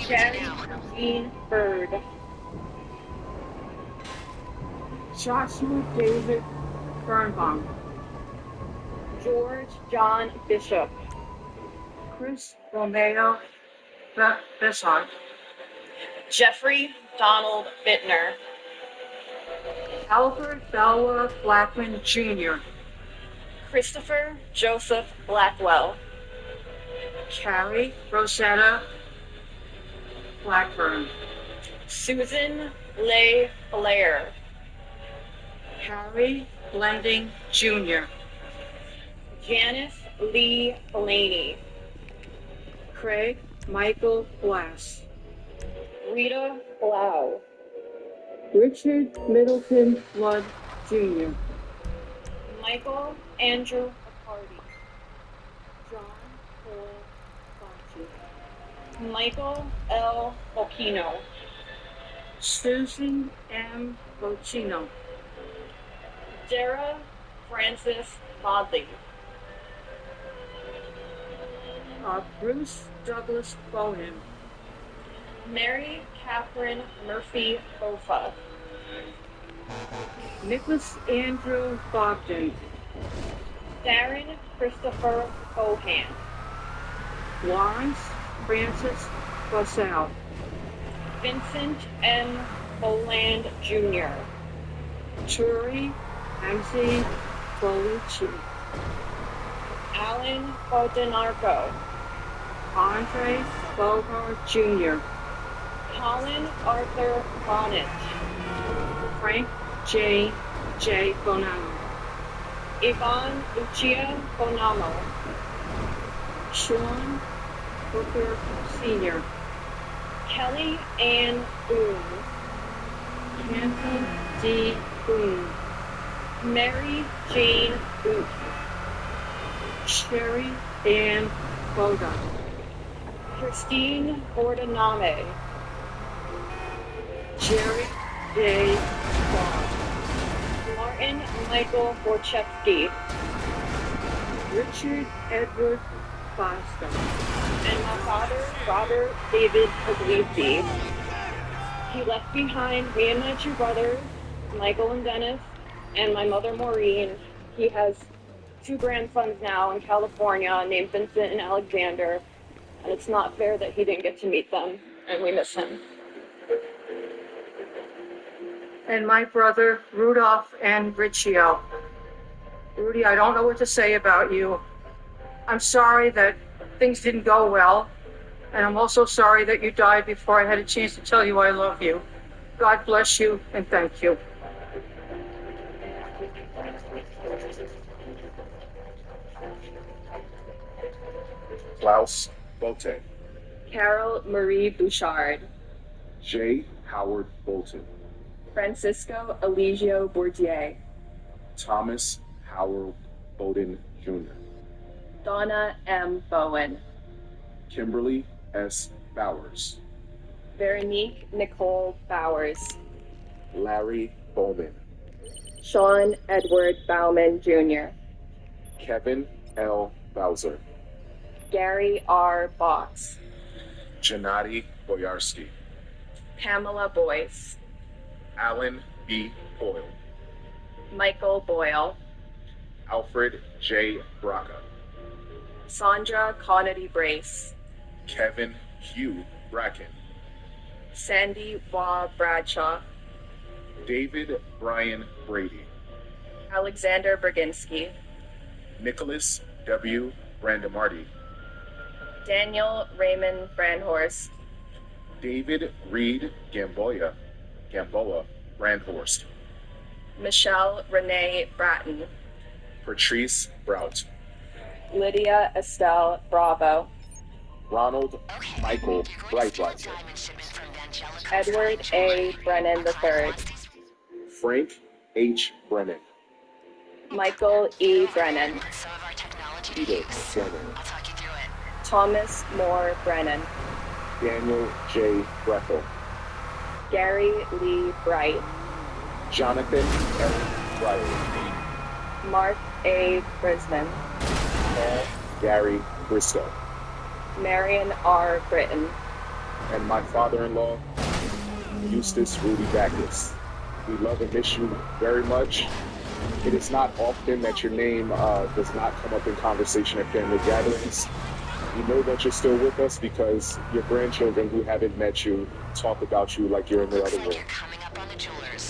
Sherry Jean Bird. Joshua David Birnbaum, George John Bishop. Chris Romeo Bessart, Jeffrey Donald Bittner. Albert Belwa Blackman Jr., Christopher Joseph Blackwell. Carrie Rosetta Blackburn, Susan Leigh Blair. Harry Blending Jr., Janice Lee Blaney. Craig Michael Glass, Rita Blau. Richard Middleton Flood Jr., Michael Andrew McCarty. John Paul Bocci, Michael L. Bocchino. Susan M. Bocchino, Dara Francis Bodley. Bruce Douglas Bonin, Mary Catherine Murphy Bofa. Nicholas Andrew Bogdan, Darren Christopher Bohan. Lawrence Francis Bussell, Vincent M. Boland Jr. Turi MC Bolucci, Alan Bodenarco. Andre Bogart Jr., Colin Arthur Bonnet. Frank J. Bonamo, Ivan Lucia Bonamo. Sean Booker Sr., Kelly Ann Boone. Canton D. Boone, Mary Jane Booth. Sherry Ann Boda, Christine Bordename. Jerry J. Bond, Martin Michael Borchevsky. Richard Edward Boston, And my father, Robert David Puglisi. He left behind me and my two brothers, Michael and Dennis, and my mother, Maureen. He has two grandsons now in California named Vincent and Alexander, and it's not fair that he didn't get to meet them, and we miss him. and my brother Rudolph and Riccio. Rudy, I don't know what to say about you. I'm sorry that things didn't go well, and I'm also sorry that you died before I had a chance to tell you I love you. God bless you, and thank you. Klaus Bote, Carol Marie Bouchard. J. Howard Bolton, Francisco Eligio Bourdieu. Thomas Howard Bowden Jr., Donna M. Bowen. Kimberly S. Bowers, Veronique Nicole Bowers. Larry Bowman, Sean Edward Bauman Jr. Kevin L. Bowser, Gary R. Box. Gennady Boyarsky, Pamela Boyce. Alan B. Boyle, Michael Boyle. Alfred J. Braca, Sandra Connedy Brace. Kevin Hugh Bracken, Sandy Waugh Bradshaw. David Brian Brady, Alexander Berginski. Nicholas W. Brandemarty, Daniel Raymond Brandhorst. David Reed Gamboa Brandhorst, Michelle Renee Bratton. Patrice Brout, Lydia Estelle Bravo. Ronald Michael Breitweiser, Edward A. Brennan III. Frank H. Brennan, Michael E. Brennan. Peter Brennan, Thomas Moore Brennan. Daniel J. Brethel, Gary Lee Bright. Jonathan F. Riley, Mark A. Brisman. Paul Gary Bristow, Marion R. Britton. and my father-in-law, Eustace Rudy Backus. We love and miss you very much. It is not often that your name does not come up in conversation at family gatherings. We know that you're still with us because your grandchildren who haven't met you talk about you like you're in the other world.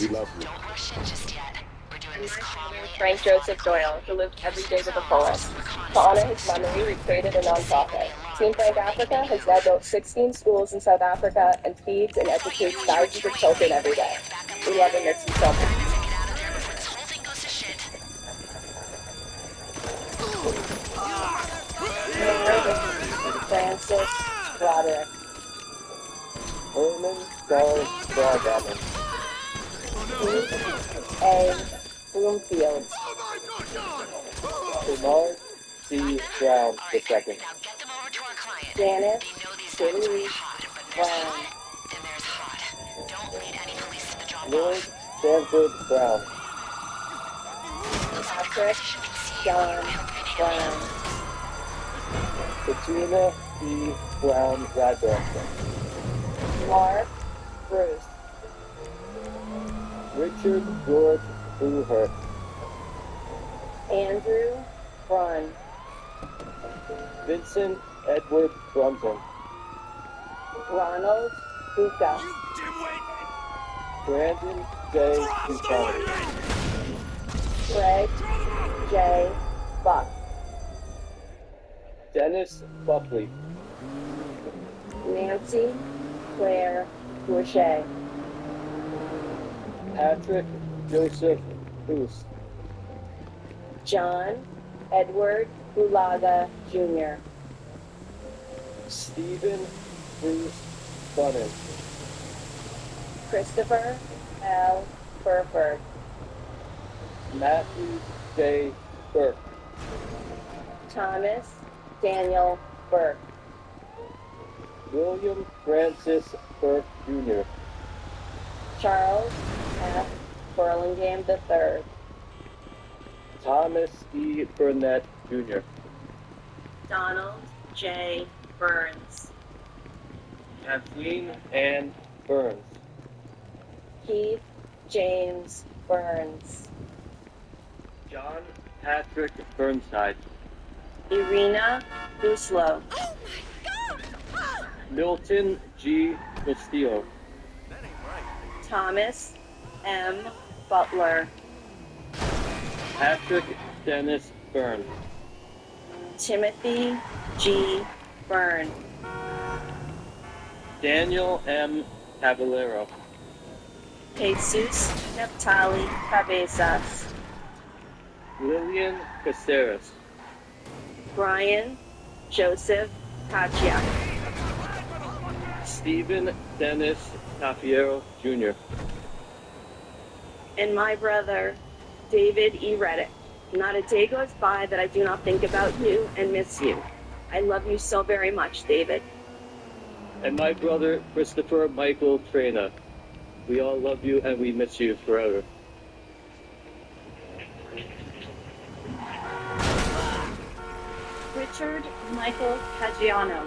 We love you. Don't rush in just yet. We're doing And this my father, calmly. Frank Joseph Doyle, who lived every day to the fullest. To honor his memory, we created a nonprofit. Team Frank Africa has now built 16 schools in South Africa and feeds and educates thousands of children every day. We love and miss you so much. Get out of there before this whole thing goes to shit. Francis Broderick. Herman Charles Broadgammon. A. Bloomfield. Bernard C. Brown II. Now get them over to our client. Janet They know these dogs will be Denise hot, but there's Brown. hot, then there's hot. Don't lead any police to the drop Lloyd off. Sanford Brown. Patrick John Brown. Katrina E. Brown Radbranson. Mark Bruce. Richard George Booher. Andrew Brunn. Vincent Edward Brunson. Ronald Buca. Brandon J. Buchanan. Greg J. Buck. Dennis Buckley. Nancy Claire Boucher. Patrick Joseph Hoos. John Edward Bulaga Jr. Stephen Bruce Bunnan. Christopher L. Burford. Matthew J. Burke. Thomas Daniel Burke. William Francis Burke Jr. Charles F. Burlingame III. Thomas E. Burnett Jr. Donald J. Burns. Kathleen Ann Burns. Keith James Burns. John Patrick Burnside. Irina Buslow. Milton G. Castillo. Thomas M. Butler. Patrick Dennis Byrne. Timothy G. Byrne. Daniel M. Caballero. Jesus Naphtali Cabezas. Lillian Caceres. Brian Joseph Kachiak. Stephen Dennis Tafiero Jr. And my brother, David E. Reddick. Not a day goes by that I do not think about you and miss you. I love you so very much, David. And my brother, Christopher Michael Trena. We all love you and we miss you forever. Richard Michael Caggiano.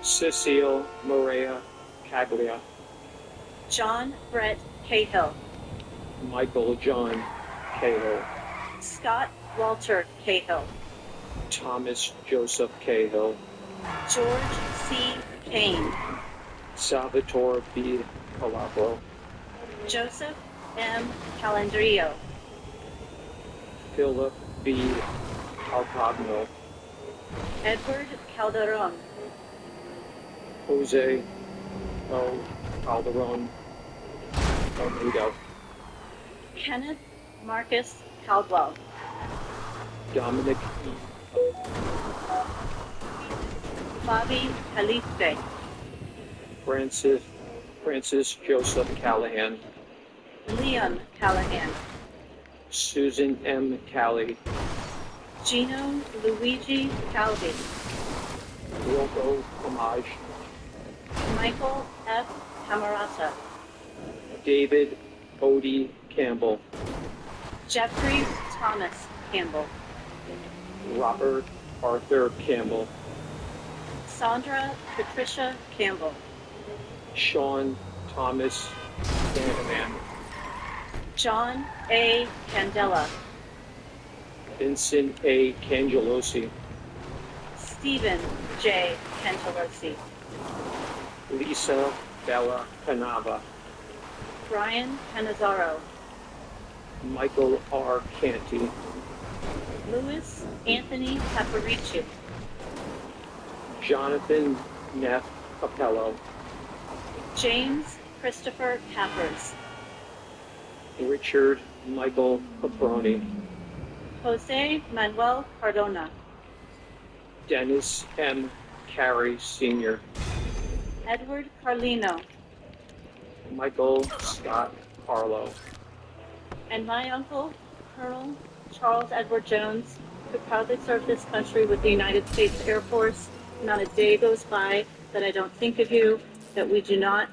Cecile Maria Caglia. John Brett Cahill. Michael John Cahill. Scott Walter Cahill. Thomas Joseph Cahill. George C. Kane. Salvatore B. Calabro. Joseph M. Calandrio. Philip B. Alcagno. Edward Calderon. Jose O. Calderon. Almeida. Kenneth Marcus Caldwell. Dominic E. Bobby Caliste. Francis Joseph Callahan. Leon Callahan. Susan M. Calley. Gino Luigi Calvi. Wilco Camage. Michael F. Camarata. David Odie Campbell. Jeffrey Thomas Campbell. Robert Arthur Campbell. Sandra Patricia Campbell. Sean Thomas Vanderman, John A. Candela, Vincent A. Cangelosi, Stephen J. Cangelosi, Lisa Bella Canava, Brian Cannizaro, Michael R. Canty, Louis Anthony Caparici, Jonathan Neff Capello, James Christopher Cappers, Richard Michael Caproni, Jose Manuel Cardona, Dennis M. Carey Sr., Edward Carlino, Michael Scott Harlow, and my uncle, Colonel Charles Edward Jones, who proudly served this country with the United States Air Force. Not a day goes by that I don't think of you, that we do not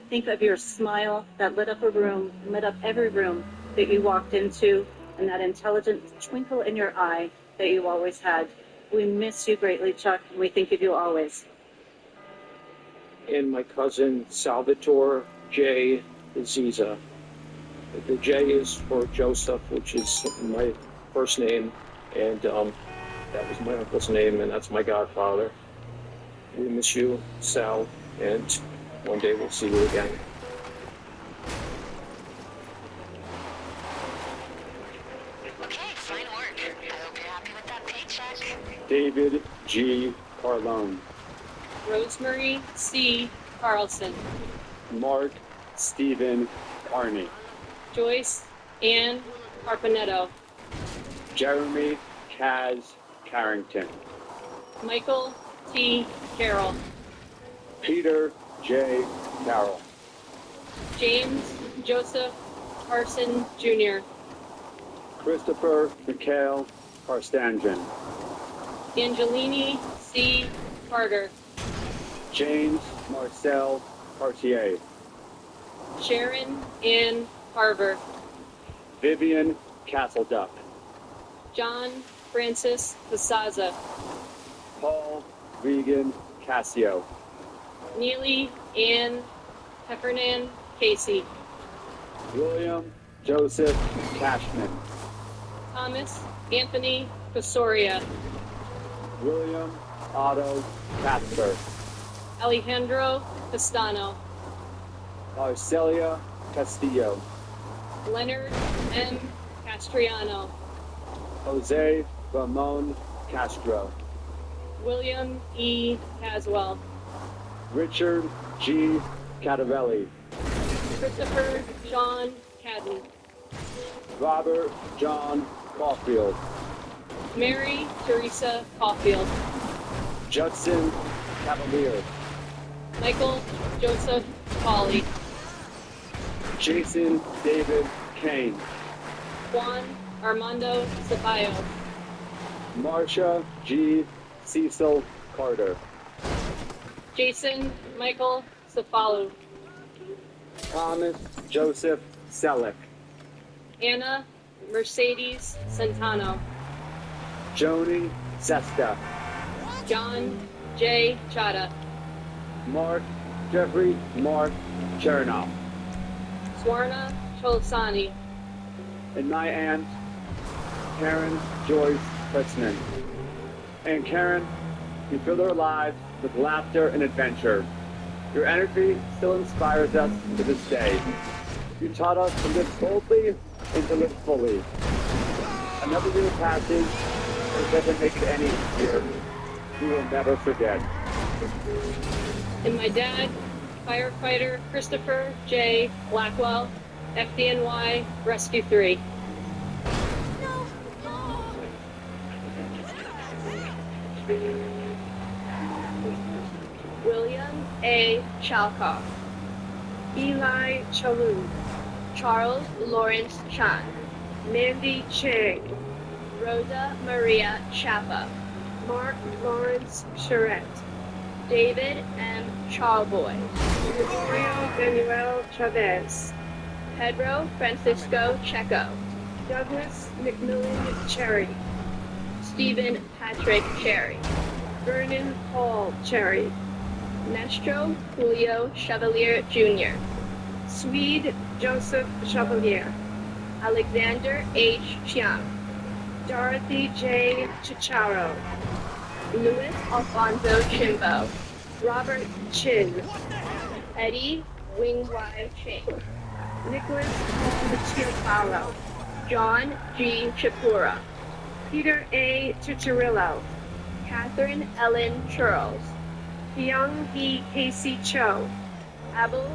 think of your smile that lit up a room, lit up every room that you walked into, and that intelligent twinkle in your eye that you always had. We miss you greatly, Chuck, and we think of you always. and my cousin Salvatore J. Ziza. The J is for Joseph, which is my first name, and that was my uncle's name, and that's my godfather. We miss you, Sal, and one day we'll see you again. Okay, fine work. I hope you're happy with that paycheck. David G. Carlone, Rosemary C. Carlson, Mark Stephen Carney, Joyce Ann Carpenetto, Jeremy Kaz Carrington, Michael T. Carroll, Peter J. Carroll, James Joseph Carson Jr., Christopher Mikhail Karstanjan, Angelini C. Carter, James Marcel Cartier, Sharon Ann Carver, Vivian Castleduck, John Francis Casaza, Paul Regan Cassio, Neely Ann Heffernan Casey, William Joseph Cashman, Thomas Anthony Casoria, William Otto Casper, Alejandro Castano, Arcelia Castillo, Leonard M. Castriano, Jose Ramon Castro, William E. Caswell, Richard G. Catavelli, Christopher John Cadden, Robert John Caulfield, Mary Teresa Caulfield, Judson Cavalier, Michael Joseph Pauley, Jason David Kane, Juan Armando Ceballos, Marcia G. Cecil Carter, Jason Michael Cefalu, Thomas Joseph Selleck, Anna Mercedes Centano, Joni Sesta, John J. Chada, Mark Jeffrey Mark Chernoff, Swarna Cholsani, and my aunt Karen Joyce Kritzman. And Karen, you fill our lives with laughter and adventure. Your energy still inspires us to this day. You taught us to live boldly and to live fully. Another year passes, and it doesn't make it any easier. We will never forget. and my dad, firefighter Christopher J. Blackwell, FDNY Rescue 3. William A. Chalkoff, Eli Chalou, Charles Lawrence Chan, Mandy Chang, Rosa Maria Chapa, Mark Lawrence Charette, David M. Charboy, Gregorio Manuel Chavez, Pedro Francisco Checo, Douglas McMillan Cherry, Stephen Patrick Cherry, Vernon Paul Cherry, Nestro Julio Chevalier Jr., Swede Joseph Chevalier, Alexander H. Chiang, Dorothy J. Chicharo, Louis Alfonso Chimbo, Robert Chin, Eddie Wing-Wai Ching, Nicholas Paul Chiaparo, John G. Chipura, Peter A. Chiccirillo, Catherine Ellen Charles, Hyung Hee Casey Cho, Abul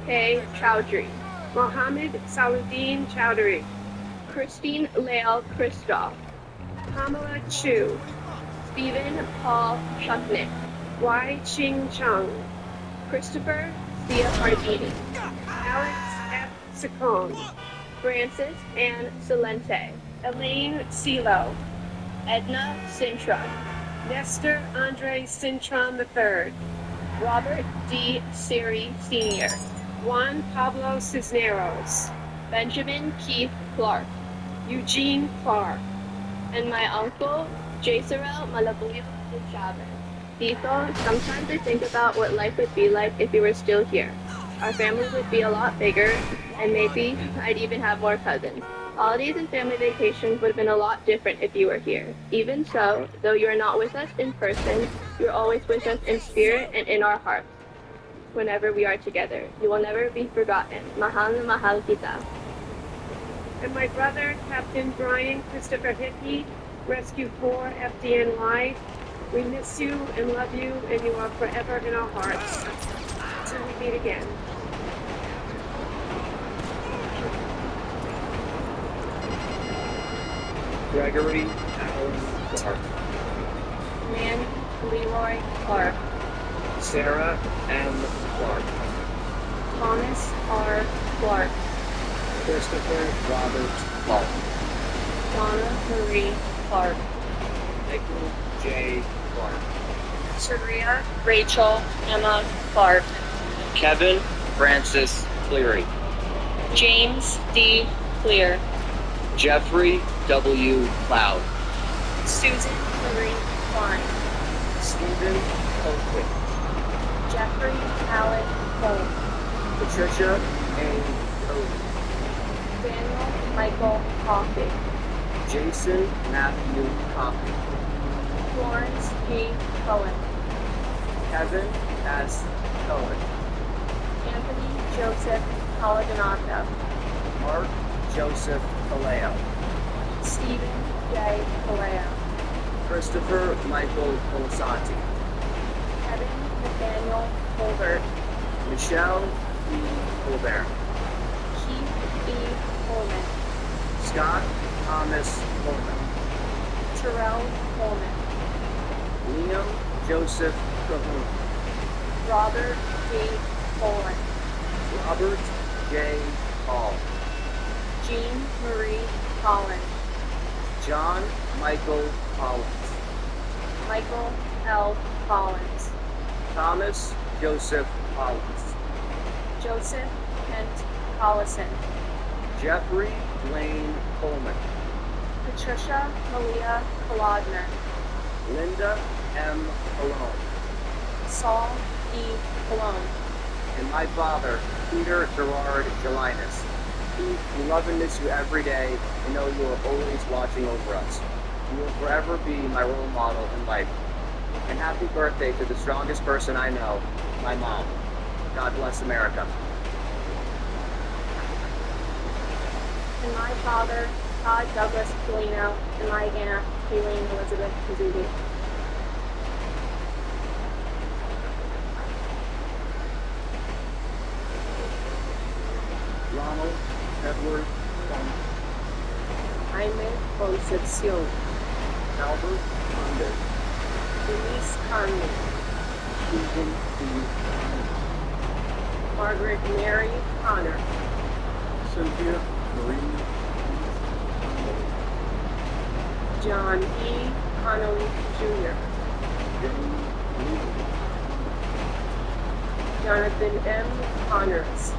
K. Chowdhury, Mohammed Saluddin Chowdhury, Christine Lael Christoph, Pamela Chu, Stephen Paul Shucknick, Wai Ching Chung, Christopher Ciafardini, Alex F. Saccone, Francis Ann Salente, Elaine Silo, Edna Cintron, Nestor Andre Cintron III, Robert D. Siri Sr., Juan Pablo Cisneros, Benjamin Keith Clark, Eugene Clark, and my uncle, Jesarel Malabuyo de Chavez. Tito, sometimes I think about what life would be like if you were still here. Our family would be a lot bigger, and maybe I'd even have more cousins. Holidays and family vacations would have been a lot different if you were here. Even so, though you are not with us in person, you're always with us in spirit and in our hearts. Whenever we are together, you will never be forgotten. Mahal na mahal kita. and my brother, Captain Brian Christopher Hickey, Rescue 4 FDNY. We miss you and love you, and you are forever in our hearts. Till we meet again. Gregory Allen Clark, Manny Leroy Clark, Sarah M. Clark, Thomas R. Clark, Christopher Robert Clark, Donna Marie Clark, Michael J. Clark, Sharia Rachel Emma Clark, Kevin Francis Cleary, James D. Clear, Jeffrey W. Cloud, Susan Marie Klein, Stephen Oakley, Jeffrey Allen Cole, Patricia A. Cody, Daniel Michael Coffey, Jason Matthew Coffey, Florence G. Cohen, Kevin S. Cohen, Anthony Joseph Palladinato, Mark Joseph Kaleo, Stephen J. Kaleo, Christopher Michael Colasanti, Kevin Nathaniel Colbert, Michelle E. Colbert, Keith E. Coleman, Scott Thomas Coleman, Terrell Coleman, Liam Joseph Cahoon, Robert D. Coleman, Robert J. Hall, Jean Marie Collins, John Michael Collins, Michael L. Collins, Thomas Joseph Collins, Joseph Kent Collison, Jeffrey Lane Coleman, Patricia Malia Kolodner, Linda M. Colon, Saul E. Cologne, and my father, Peter Gerard Gelinas. We love and miss you every day and know you are always watching over us. You will forever be my role model in life. And happy birthday to the strongest person I know, my mom. God bless America. and my father, Todd Douglas Polino, and my aunt, Kayleen Elizabeth Kazubi. Ronald Edward Funk, Jaime Concepcion, Albert Condon, Denise Conley, Stephen D. Margaret Mary Connor, Cynthia Marie John E. Connolly Jr., Jane Lee, Jonathan M. Connors,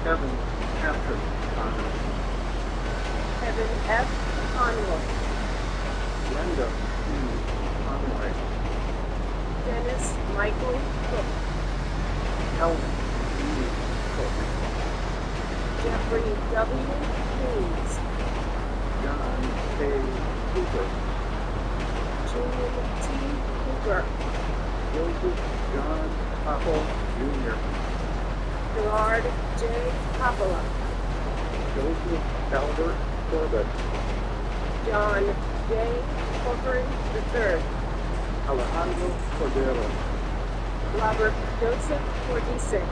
Kevin Patrick Connor, Kevin F. Conroy, Linda E. Conway, Dennis Michael Cook, Helen E. Cook, Jeffrey W. Hayes, John K. Cooper, Julian T. Cooper, Joseph John Popple Jr., Gerard J. Coppola, Joseph Albert Corbett, John J. Corcoran III, Alejandro Cordero, Robert Joseph Cordisic,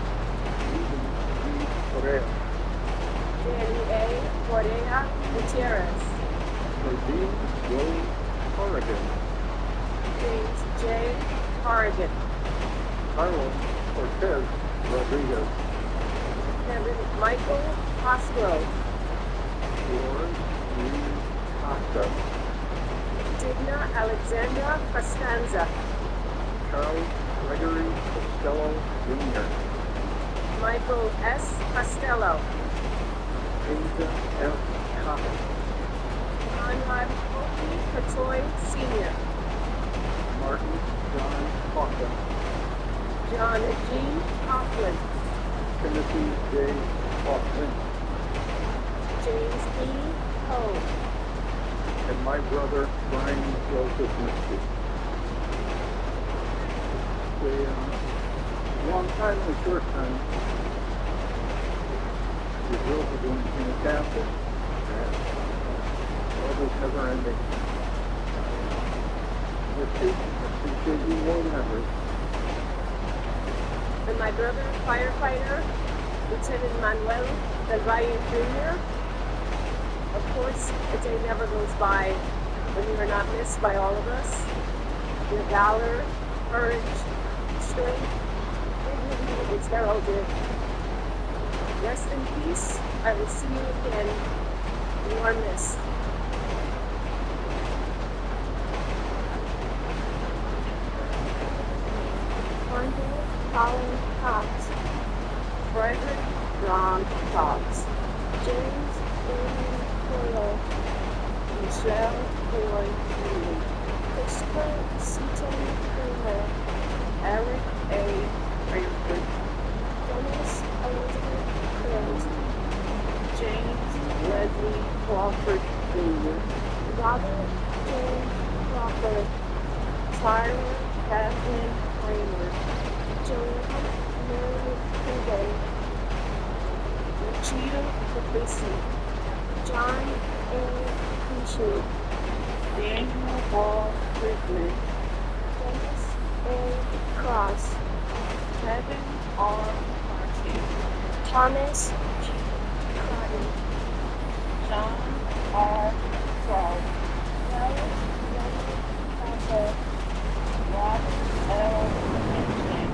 Stephen G. Correa, Danny A. Correa Gutierrez, Nadine Rose Corrigan, James J. Corrigan, Carlos Cortez Rodriguez, Kevin Michael Cosgrove, Lawrence Lee Costa, Digna Alexandra Costanza, Charles Gregory Costello Jr., Michael S. Costello, Asia F. Coppin, Conrad Opie Patoy Sr., Martin John Costa, John G. Coughlin, Timothy J. Hoffman, James E. Poe, and my brother Brian Joseph Misty. A long time and a short time. The girls are doing fantastic. Love is never ending. Appreciate you more than ever. and my brother, firefighter, Lieutenant Manuel Del Valle Jr. Of course, a day never goes by when you are not missed by all of us. Your valor, courage, strength, dignity is heralded. Rest in peace. I will see you again. You are missed. Arnold Colin Cox, Frederick Ron Cox, James Damon Coyle, Michelle Boyd Lee, Christopher Seaton Kramer, Eric A. Cranford, Dennis Elizabeth Cruz, James Leslie Crawford Jr., Robert James Crawford, Tyler Kathleen Kramer, Joanne Mary Coogan, Lucia Caprisi, John A. Cushing, Daniel Ball Friedman, Dennis A. Cross, Kevin R. Martin, Thomas G. Cotton, John R. Frog, Helen W. Pepper, Robert L. Hinton,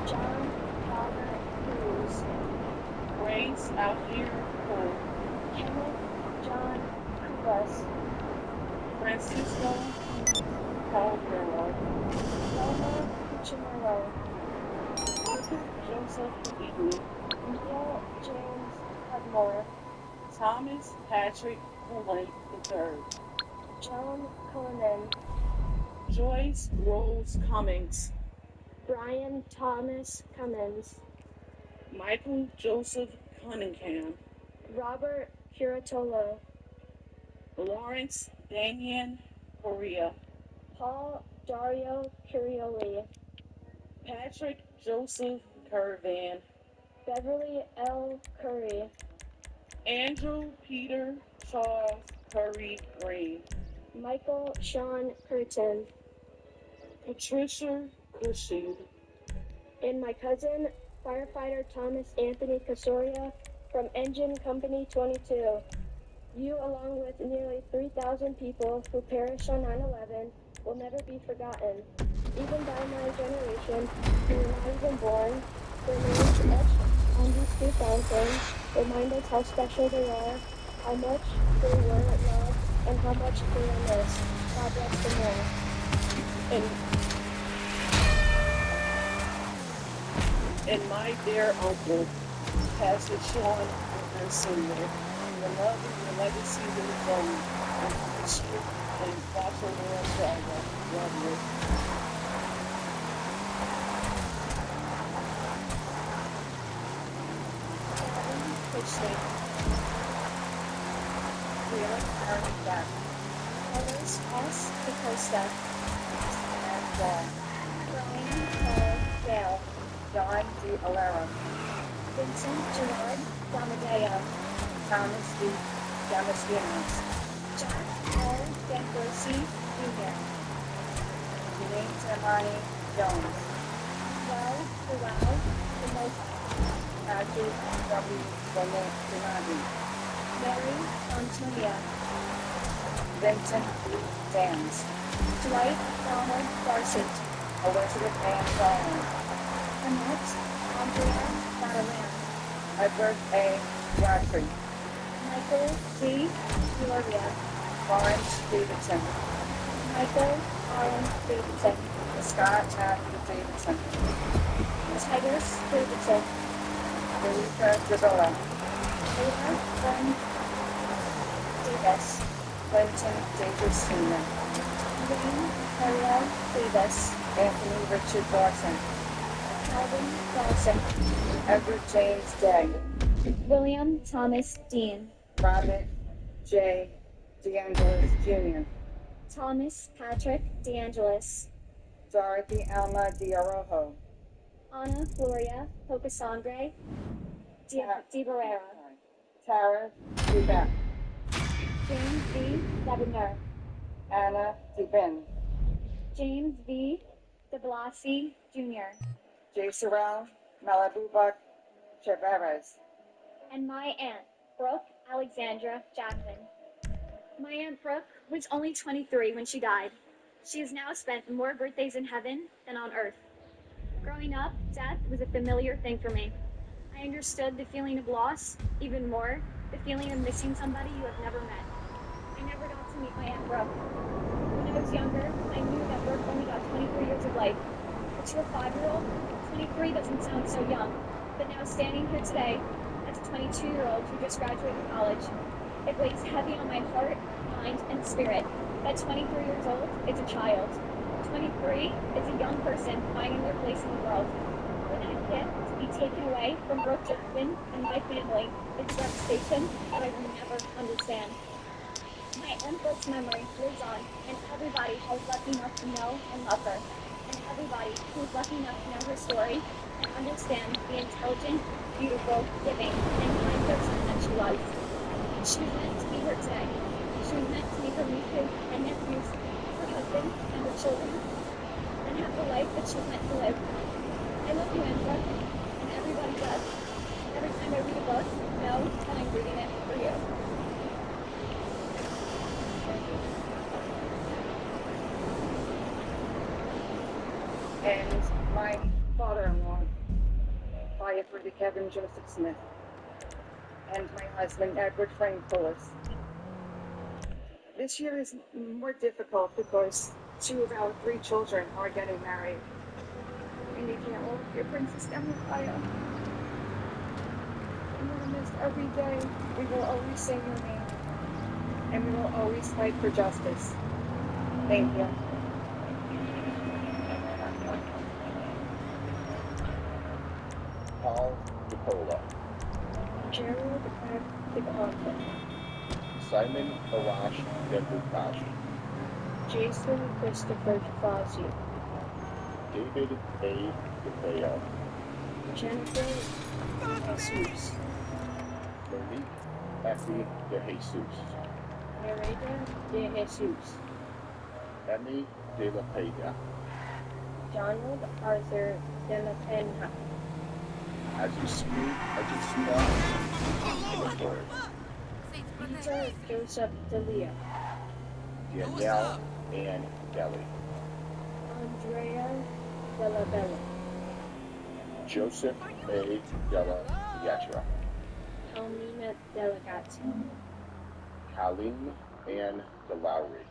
John Calvert Cruz, Grace Algier Cole, Kenneth John Cubas, Francisco Calvero, Selma Cuchinero, Arthur Joseph Eden, Neil James Cudmore, Thomas Patrick Cullen III, John Cullinan, Joyce Rose Cummings, Brian Thomas Cummins, Michael Joseph Cunningham, Robert Curatolo, Lawrence Damian Correa, Paul Dario Curioli, Patrick Joseph Curvan, Beverly L. Curry, Andrew Peter Charles Curry Green, Michael Sean Curtin, Patricia Cushing, and my cousin, firefighter Thomas Anthony Casoria from Engine Company 22. You, along with nearly 3,000 people who perished on 9/11, will never be forgotten. Even by my generation, who were not even born, their names etched on these 2,000 remind us how special they are, how much they were loved, and how much they are missed. God bless them all. And my dear uncle, Pastor Sean Whitmer Sr., your love and your legacy lives on in history and fossil world forever. Love you. Pitchley. Real Aaron Beck. Carlos S. DaCosta. And Brian Paul Gale. John D. Alera. Vincent Gerard Damadeo. Thomas D. Damastianos. Jack Paul Dangosi Jr. Janine Tamani Jones. Well, the most Patrick W. Donati. Mary Antonia. Vincent B. Dans. Dwight Donald Darcet. Elizabeth Ann Garland. Annette Andrea Mataran. Edward A. Godfrey. Michael D. Gloria. Lawrence Davidson. Michael Allen Davidson. Scott Matthew Davidson. Titus Davidson. Marika Gazzola. Taylor Glenn Davis. Clinton Davis Sr. Wayne Ariel Davis. Anthony Richard Dawson. Calvin Dawson. Edward James Day. William Thomas Dean. Robert J. DeAngelis Jr. Thomas Patrick DeAngelis. Dorothy Alma Diarojo. Ana Gloria Pocasangre Di Barrera. Tara Dubeck. James V. Debener. Anna DeBin. James V. de Blasi Jr. J. Sorrell Malabubak Chavarez. And my aunt, Brooke Alexandra Jackman. My Aunt Brooke was only 23 when she died. She has now spent more birthdays in heaven than on earth. Growing up, death was a familiar thing for me. I understood the feeling of loss, even more, the feeling of missing somebody you have never met. I never got to meet my Aunt Brooke. When I was younger, I knew that Brooke only got 23 years of life. But to a 5-year-old, 23 doesn't sound so young. But now standing here today, as a 22-year-old who just graduated college, it weighs heavy on my heart, mind, and spirit that 23 years old is a child. 23 is a young person finding their place in the world. For that gift to be taken away from Brooke Jackman and my family is devastation that I will never understand. My Aunt Brooke's memory lives on, and everybody who was lucky enough to know and love her, and everybody who was lucky enough to know her story and understand the intelligent, beautiful, giving, and kind person that she was. She was meant to be here today. She was meant to meet her nieces and nephews, her husband, and her children, and have the life that she was meant to live. I love you, Aunt Brooke, and everybody does. Every time I read a book, know that I'm reading it for you. And my father-in-law, firefighter Kevin Joseph Smith, and my husband, Edward Frank Bullis. This year is more difficult because 2 of our 3 children are getting married. And you can't all hear Princess Empire. And we're missed every day. We will always say your name. And we will always fight for justice. Thank you. Paul DePola. Gerald F. DeConta. Simon Arash Debukashi. Jason Christopher Fozzi. David A. DeFeo. Jennifer Jesus. Monique Effie De Jesus. Nereda De Jesus. Emmy De La Pena. Donald Arthur De La Pena. As you speak, as you smell, Peter Joseph Delia. Danielle Ann Kelly. Andrea Della Bella. Joseph A. Della Pietra. Almina Delegati. Halim Ann DeLowry.